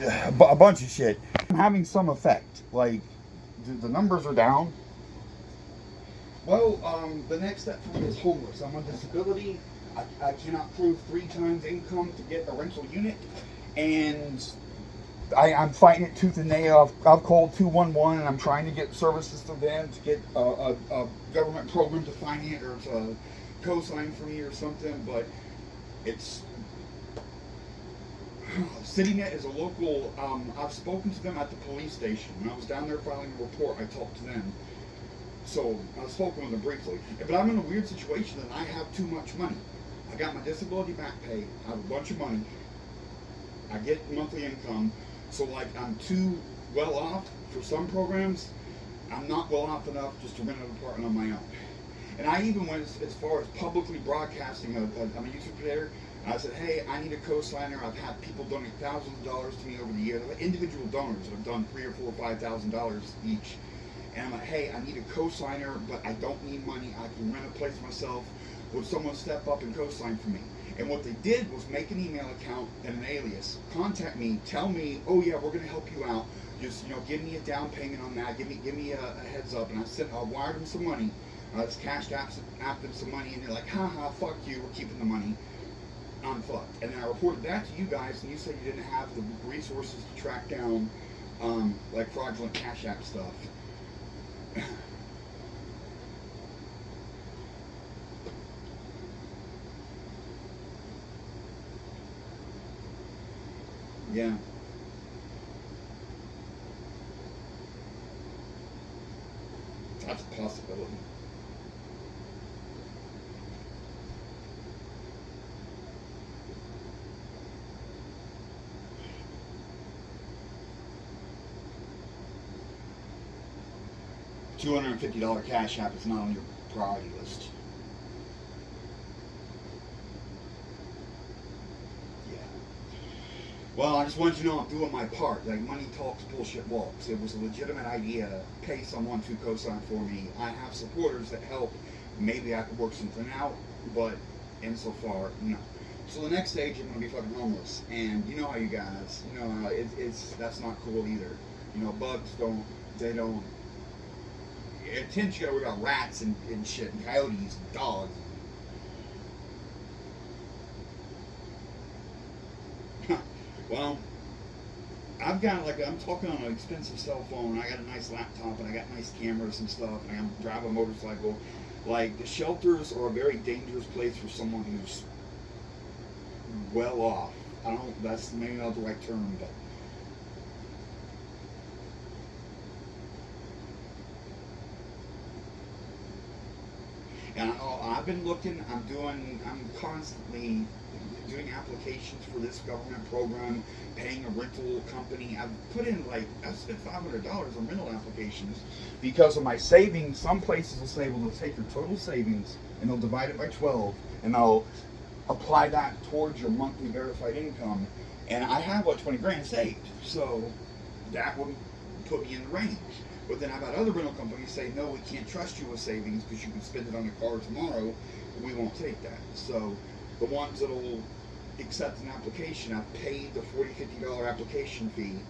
a bunch of shit. I'm having some effect. Like, the numbers are down. Well, the next step for me is homeless. I'm on disability. I cannot prove 3 times income to get a rental unit. And I'm fighting it tooth and nail. I've called 211 and I'm trying to get services through them to get a government program to finance or to co-sign for me or something. But it's... CityNet is a local... I've spoken to them at the police station. When I was down there filing a report, I talked to them. So, I've spoken with them briefly. But I'm in a weird situation that I have too much money. I got my disability back pay. I have a bunch of money. I get monthly income. So, like, I'm too well off for some programs. I'm not well off enough just to rent an apartment on my own. And I even went as far as publicly broadcasting. I'm a YouTube creator. I said, hey, I need a co-signer. I've had people donate thousands of dollars to me over the years. I've had individual donors that have done $3,000 or $4,000 or $5,000 each. And I'm like, hey, I need a co-signer, but I don't need money. I can rent a place myself. Would someone step up and co-sign for me? And what they did was make an email account and an alias. Contact me, tell me, oh yeah, we're gonna help you out. Just, give me a down payment on that. Give me a heads up. And I wired them some money. I just cashed out them some money, and they're like, haha, fuck you, we're keeping the money. I'm fucked. And then I reported that to you guys, and you said you didn't have the resources to track down like fraudulent Cashapp stuff. Yeah. That's a possibility. $250 Cashapp is not on your priority list. Yeah. Well, I just wanted you to know I'm doing my part. Like, money talks, bullshit walks. It was a legitimate idea. Pay someone to co-sign for me. I have supporters that help. Maybe I could work something out, but insofar, no. So the next stage, I'm gonna be fucking homeless, and you know how you guys, that's not cool either. Bugs don't. It tends to go about rats and shit, and coyotes and dogs. Well, I've got I'm talking on an expensive cell phone. I got a nice laptop and I got nice cameras and stuff. And I'm driving a motorcycle. Like, the shelters are a very dangerous place for someone who's well off. That's maybe not the right term, but. And I've been looking, I'm constantly doing applications for this government program, paying a rental company. I've spent $500 on rental applications because of my savings. Some places will say, well, they'll take your total savings and they'll divide it by 12 and they'll apply that towards your monthly verified income. And I have 20 grand saved. So that would put me in the range. But then I've had other rental companies say, no, we can't trust you with savings because you can spend it on a car tomorrow. We won't take that. So the ones that will accept an application, I've paid the $40, $50 application fee.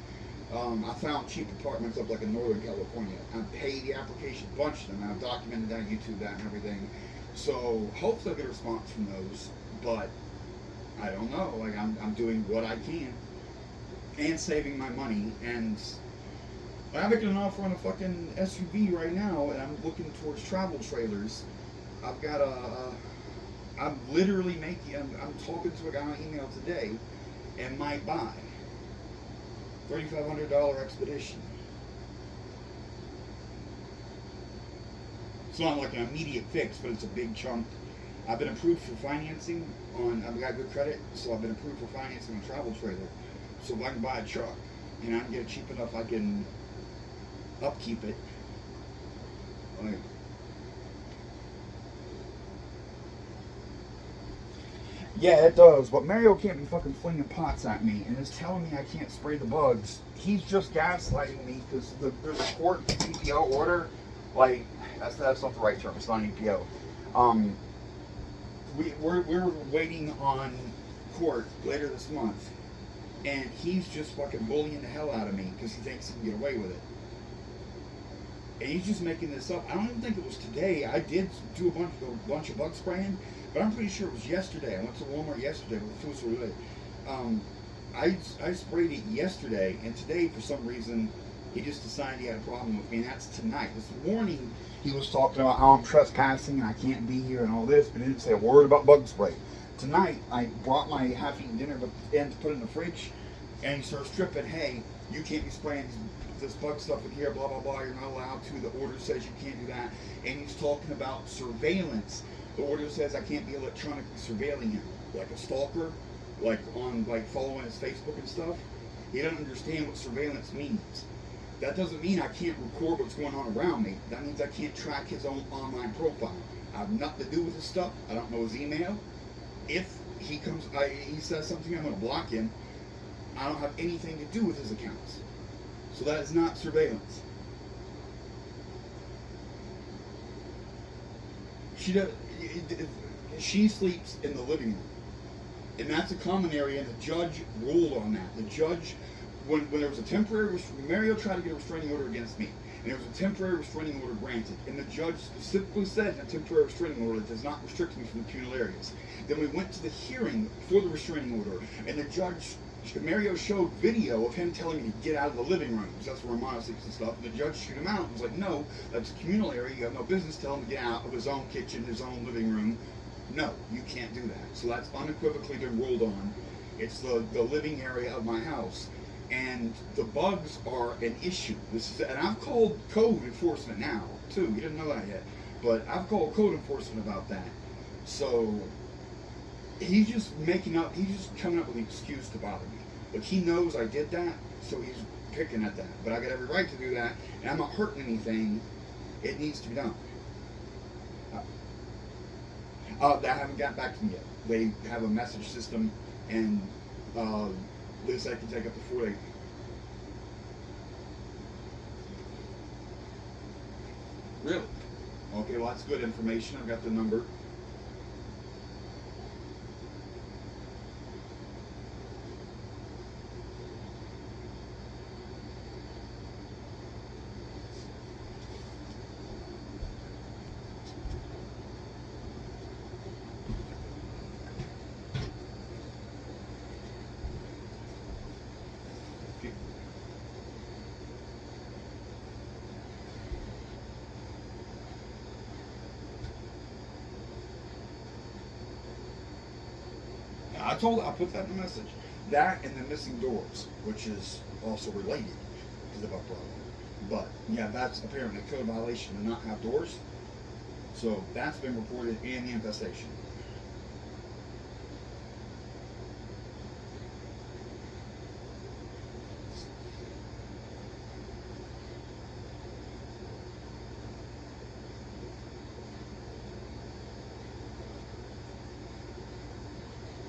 I found cheap apartments up in Northern California. I've paid the application, a bunch of them, and I've documented that, YouTube that, and everything. So hopefully I'll get a response from those. But I don't know. I'm doing what I can and saving my money. And I'm making an offer on a fucking SUV right now, and I'm looking towards travel trailers. I've got I'm literally I'm talking to a guy on email today, and might buy $3,500 Expedition. It's not like an immediate fix, but it's a big chunk. I've been approved for financing I've got good credit, so I've been approved for financing a travel trailer. So if I can buy a truck, and I can get it cheap enough, I can upkeep it. Yeah, it does, but Mario can't be fucking flinging pots at me and is telling me I can't spray the bugs. He's just gaslighting me because there's a court EPO order. That's not the right term. It's not an EPO. We're waiting on court later this month And he's just fucking bullying the hell out of me because he thinks he can get away with it. And he's just making this up. I don't even think it was today. I did do a bunch of bug spraying, but I'm pretty sure it was yesterday. I went to Walmart yesterday with the food store today. I sprayed it yesterday, and today, for some reason, he just decided he had a problem with me, and that's tonight. This morning, he was talking about how I'm trespassing and I can't be here and all this, but he didn't say a word about bug spray. Tonight, I brought my half-eaten dinner in to put in the fridge, and he starts tripping, hey, you can't be spraying this bug stuff in here, blah, blah, blah, you're not allowed to, the order says you can't do that, and he's talking about surveillance. The order says I can't be electronically surveilling him, like a stalker, like following his Facebook and stuff. He doesn't understand what surveillance means. That doesn't mean I can't record what's going on around me. That means I can't track his own online profile. I have nothing to do with his stuff. I don't know his email. If he says something, I'm going to block him. I don't have anything to do with his accounts. So that is not surveillance. She sleeps in the living room. And that's a common area, and the judge ruled on that. The judge, when there was a temporary, Mario tried to get a restraining order against me, and there was a temporary restraining order granted, and the judge specifically said in a temporary restraining order that does not restrict me from the communal areas. Then we went to the hearing for the restraining order, and the judge, Mario showed video of him telling me to get out of the living room, because that's where Romano sleeps and stuff, and the judge shoot him out and was like, no, that's a communal area, you have no business telling him to get out of his own kitchen, his own living room. No, you can't do that. So that's unequivocally been ruled on. It's the living area of my house. And the bugs are an issue. And I've called code enforcement now, too. You didn't know that yet. But I've called code enforcement about that. So he's just coming up with an excuse to bother me. Like, he knows I did that, so he's picking at that. But I got every right to do that, and I'm not hurting anything. It needs to be done. They haven't gotten back to me yet. They have a message system, and they say it can take up to 4 days. Really? Okay, well, that's good information. I've got the number. I put that in the message. That and the missing doors, which is also related to the bug problem. But yeah, that's apparently a code violation to not have doors. So that's been reported, and the infestation.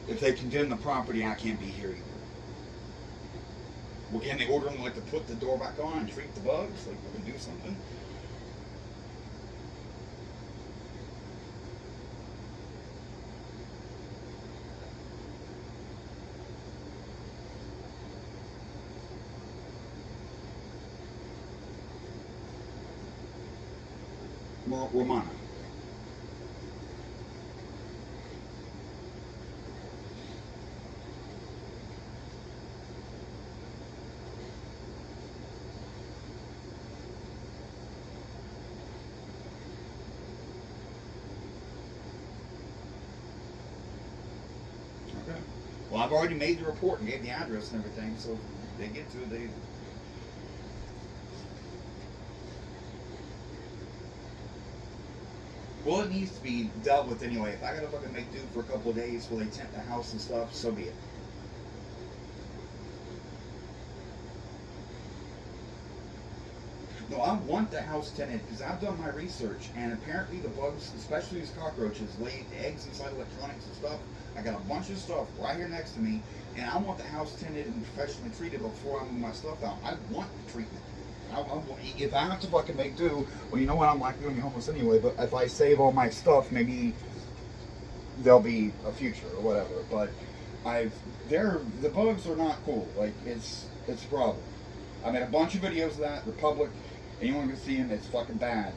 If they condemn the property, I can't be here either. Well, can they order them like to put the door back on and treat the bugs? Like, we can do something? Romano. Okay. Well, I've already made the report and gave the address and everything, so if they get to it, they... Well, it needs to be dealt with anyway. If I gotta fucking make do for a couple of days while they tent the house and stuff, so be it. No, I want the house tented because I've done my research, and apparently the bugs, especially these cockroaches, lay eggs inside electronics and stuff. I got a bunch of stuff right here next to me, and I want the house tented and professionally treated before I move my stuff out. I want the treatment. If I have to fucking make do, well, you know what, I'm likely going to be homeless anyway, but if I save all my stuff, maybe there'll be a future or whatever. But The bugs are not cool. Like, it's a problem. I made a bunch of videos of that. They're public. Anyone can see them. It's fucking bad.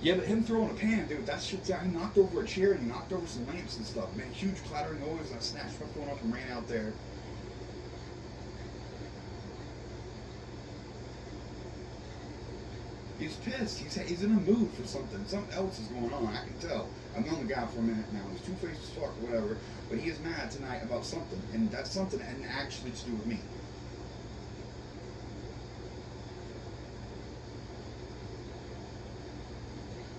Yeah, but him throwing a pan, dude, that shit's out. He knocked over a chair and he knocked over some lamps and stuff. Made a huge clattering noise, and I snatched my phone up and ran out there. He's pissed. He's in a mood for something. Something else is going on. I can tell. I've known the guy for a minute now. He's two-faced as fuck or whatever. But he is mad tonight about something. And that's something that hadn't actually to do with me.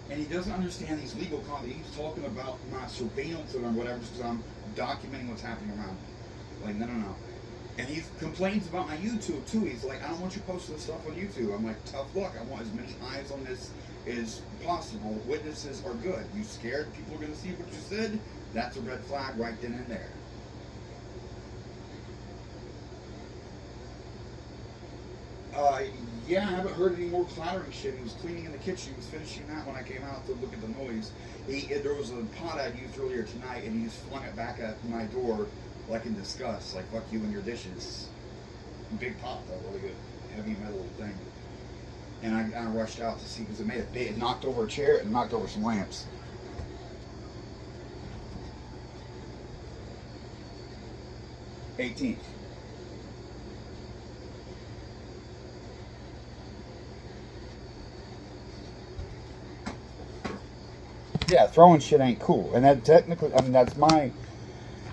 And he doesn't understand these legal concepts. He's talking about my surveillance or whatever because I'm documenting what's happening around me. Like, no. And he complains about my YouTube too. He's like, I don't want you posting this stuff on YouTube. I'm like, tough luck. I want as many eyes on this as possible. Witnesses are good. You scared people are going to see what you said? That's a red flag right then and there. Yeah, I haven't heard any more clattering shit. He was cleaning in the kitchen. He was finishing that when I came out to look at the noise. There was a pot I'd used earlier tonight, and he just flung it back at my door like in disgust. Like, fuck you and your dishes. Big pot, though. Really good. Heavy metal thing. And I rushed out to see because it made a big. It knocked over a chair and knocked over some lamps. $18th. Yeah, throwing shit ain't cool. And that technically, I mean, that's my...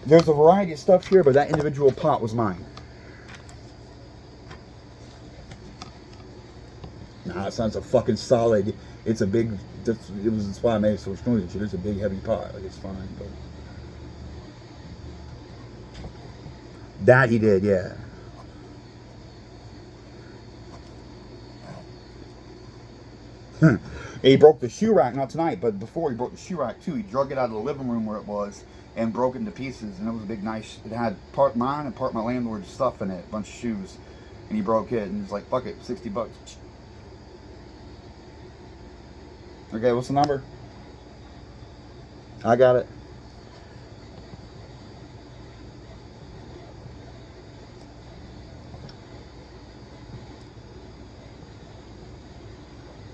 There's a variety of stuff here, but that individual pot was mine. Nah, it sounds a fucking solid... It's a big... That's why I made it so it's noisy. It's a big, heavy pot. Like, it's fine, but... That he did, yeah. He broke the shoe rack, not tonight, but before he broke the shoe rack too. He drug it out of the living room where it was and broke it into pieces. And it was a big, nice. It had part mine and part my landlord's stuff in it, a bunch of shoes. And he broke it, and he's like, "Fuck it, $60." Okay, what's the number? I got it.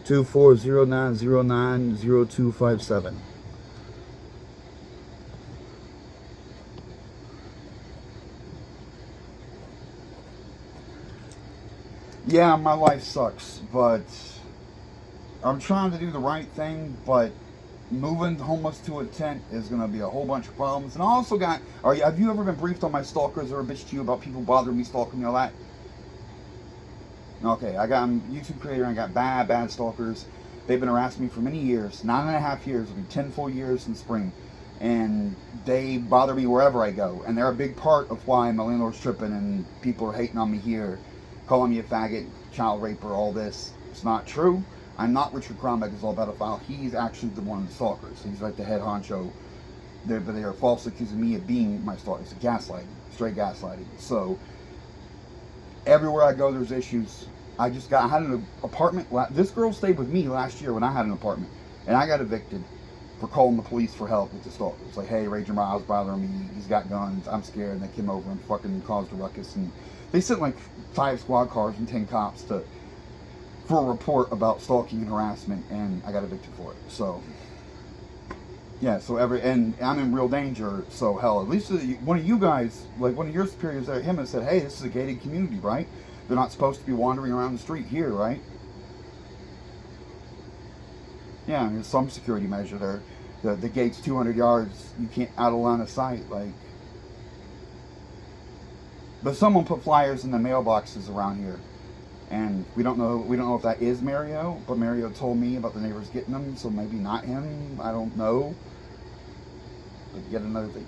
Two 409090257. Yeah, my life sucks, but I'm trying to do the right thing, but moving homeless to a tent is going to be a whole bunch of problems. And I also got, have you ever been briefed on my stalkers or a bitch to you about people bothering me, stalking me, all that? Okay, I'm a YouTube creator and I got bad stalkers. They've been harassing me for many years, 9.5 years, it'll be 10 full years in spring. And they bother me wherever I go. And they're a big part of why my landlord's tripping and people are hating on me here, calling me a faggot, child raper, all this. It's not true. I'm not Richard Crombeck, is all pedophile. He's actually the one of the stalkers. He's like the head honcho. But they are falsely accusing me of being my stalker. It's gaslighting, straight gaslighting. So everywhere I go, there's issues. I had an apartment. This girl stayed with me last year when I had an apartment, and I got evicted for calling the police for help with the stalker. It's like, hey, Raging Miles bothering me. He's got guns. I'm scared. And they came over and fucking caused a ruckus. And they sent like 5 squad cars and 10 cops for a report about stalking and harassment, and I got evicted for it. So yeah, and I'm in real danger. So hell, at least one of you guys, like one of your superiors there, him, has said, hey, this is a gated community, right? They're not supposed to be wandering around the street here, right? Yeah, and there's some security measure there. The gate's 200 yards. You can't out of line of sight, like. But someone put flyers in the mailboxes around here, and we don't know if that is Mario. But Mario told me about the neighbors getting them, so maybe not him. I don't know. But yet another thing.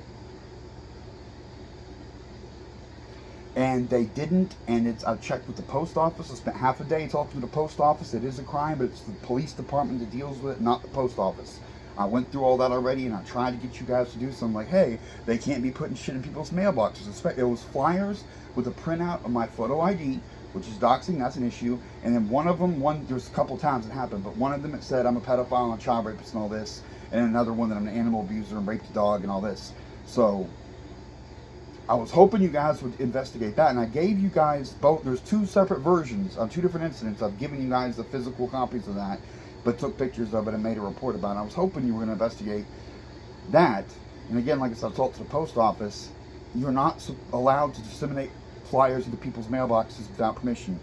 And they didn't, and I've checked with the post office. I spent half a day talking to the post office. It is a crime, but it's the police department that deals with it, not the post office. I went through all that already, and I tried to get you guys to do something. Like, hey, they can't be putting shit in people's mailboxes. It was flyers with a printout of my photo ID, which is doxing, that's an issue. And then one of them, there's a couple times it happened, but one of them it said I'm a pedophile and a child rapist and all this. and another one that I'm an animal abuser and raped a dog and all this. So I was hoping you guys would investigate that, and I gave you guys both. There's 2 separate versions on 2 different incidents. I've given you guys the physical copies of that, but took pictures of it and made a report about it. I was hoping you were going to investigate that. And again, like I said, I've talked to the post office. You're not allowed to disseminate flyers into people's mailboxes without permission.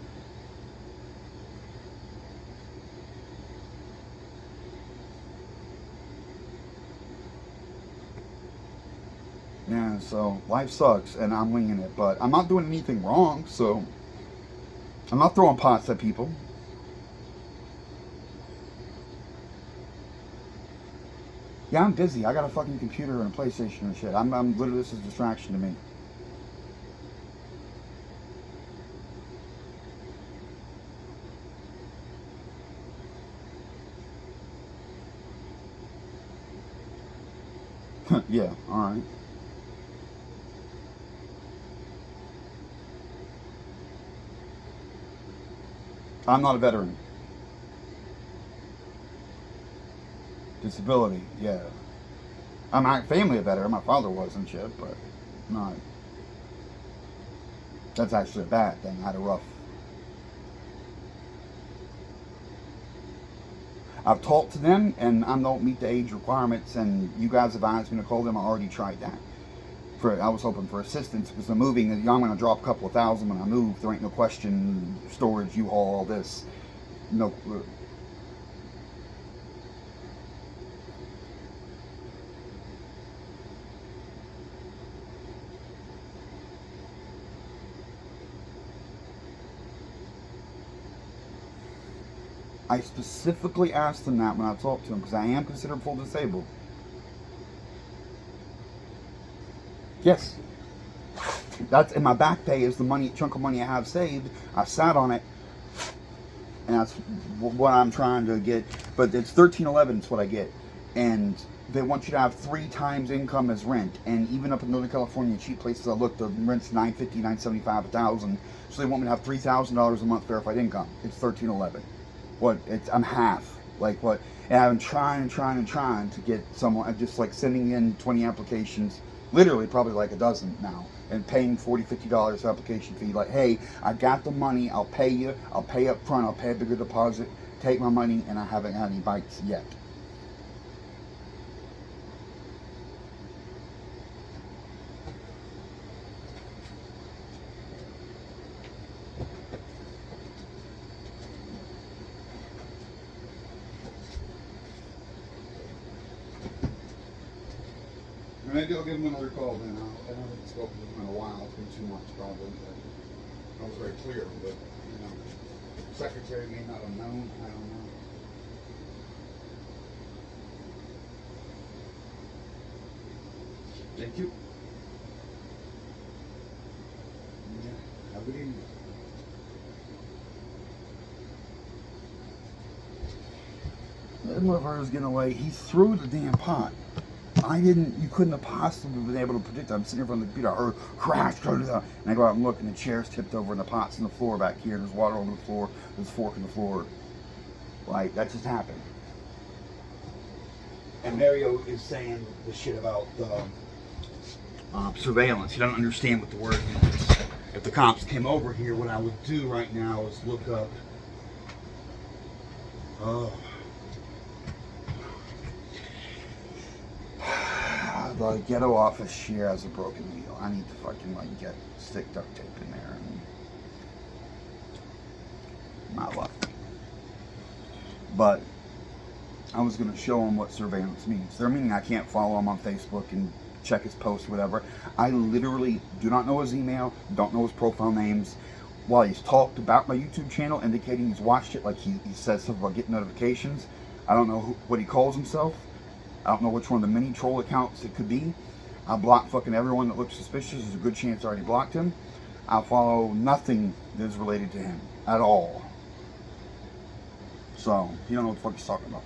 Yeah, so life sucks, and I'm winging it, but I'm not doing anything wrong, so I'm not throwing pots at people. Yeah, I'm busy. I got a fucking computer and a PlayStation and shit. I'm literally, this is a distraction to me. Yeah, alright. I'm not a veteran. Disability, yeah. I'm not family a veteran. My father was and shit, but not. That's actually a bad thing. I had a rough. I've talked to them, and I don't meet the age requirements, and you guys advised me to call them. I already tried that. I was hoping for assistance because I'm moving. I'm going to drop a couple of thousand when I move. There ain't no question. Storage, U-Haul, all this. No. I specifically asked them that when I talked to them because I am considered full disabled. Yes. That's in my back pay is the money, chunk of money I have saved. I sat on it, and that's what I'm trying to get. But it's $13.11 is what I get, and they want you to have 3 times income as rent. And even up in Northern California, cheap places I looked, the rent's $950, $975, $1,000. So they want me to have $3,000 a month verified income. It's $13.11. What? I'm half. Like what? And I'm trying to get someone. I'm just like sending in 20 applications. Literally probably like a dozen now, and paying $40, $50 application fee. Like, hey, I got the money, I'll pay you, I'll pay up front, I'll pay a bigger deposit, take my money, and I haven't had any bites yet. Maybe I'll give him another call then. I haven't spoken to him in a while. It's been 2 months probably. But I was very clear, but you know, secretary may not have known. I don't know. Thank you. Yeah. Have a good evening. That motherfucker was getting away. He threw the damn pot. You couldn't have possibly been able to predict it. I'm sitting here from the computer, I heard crash, and I go out and look, and the chair's tipped over, and the pot's in the floor back here, and there's water on the floor, there's a fork in the floor. Like, that just happened. And Mario is saying the shit about the surveillance. He doesn't understand what the word means. If the cops came over here, what I would do right now is look up. The ghetto office here has a broken wheel. I need to fucking like stick duct tape in there. And not luck. But I was going to show him what surveillance means. They're meaning I can't follow him on Facebook and check his posts or whatever. I literally do not know his email, don't know his profile names. While he's talked about my YouTube channel, indicating he's watched it, like he says stuff about getting notifications. I don't know what he calls himself. I don't know which one of the many troll accounts it could be. I block fucking everyone that looks suspicious. There's a good chance I already blocked him. I follow nothing that is related to him at all. So, you don't know what the fuck he's talking about.